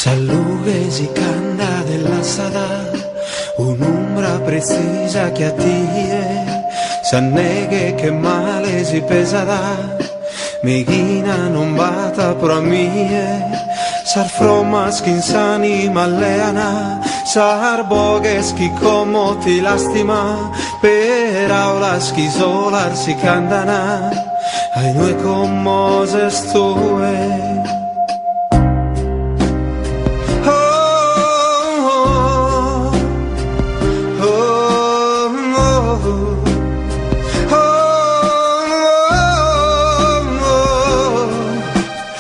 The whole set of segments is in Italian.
Salughe si canta della strada, un'ombra precisa che attie, s'anneghe che male si pesa da, meghina non bata pro mie, sar fromas che insani malleana, sar boghes chi como ti lastima, per aulas chi solar si cantana, ai noi con Moses tue.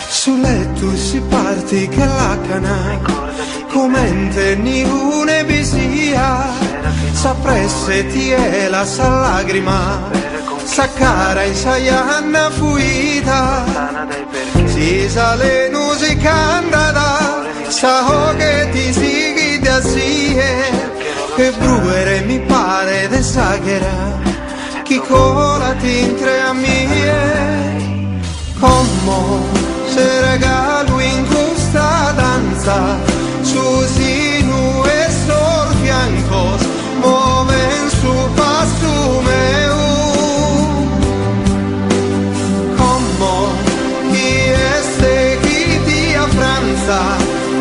Sul letto si parti che la cana, commente niune bisia, sapresse ti è la sa lagrima, sa cara in saianna fuita, si sale nusi candada, sa che ti sighi da sie, che bruere mi pare de saghera, chi cola ti intre a mie, come se regalo in questa danza, susinu e sorfiancos, muoven su passo meu. Como chi este chi ti a Franza,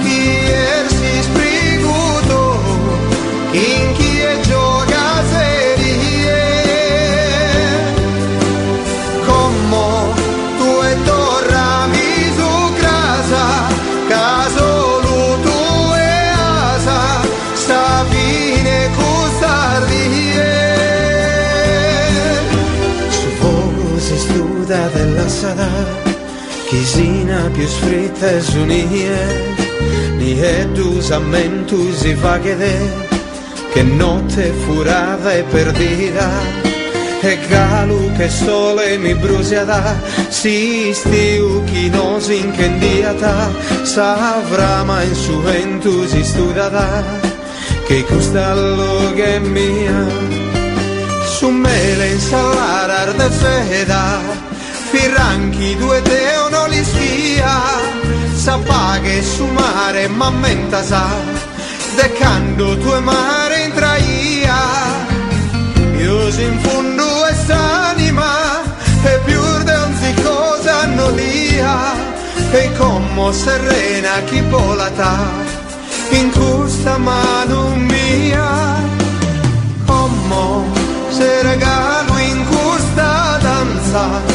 chi si spriguto, in chi è gioca serie. Como tu e torrami caso luto e asa, sta fine custardie. Su fuoco si studa della sada, chisina più sfritta e sunie, ni edusamente si fa che notte furava e perdita, e galu che sole mi bruciada, si stiu chi non si incendiata, savrà in su ventu si studata, che custallo che è mia, su mele insalare arde feda, firranchi due teono li schia, sapaghe su mare ma menta sa, decando tue mare in traia, io si in fondo anima e più di ogni cosa non lia, e come serena chi volata in questa mano mia, come se regalo in questa danza.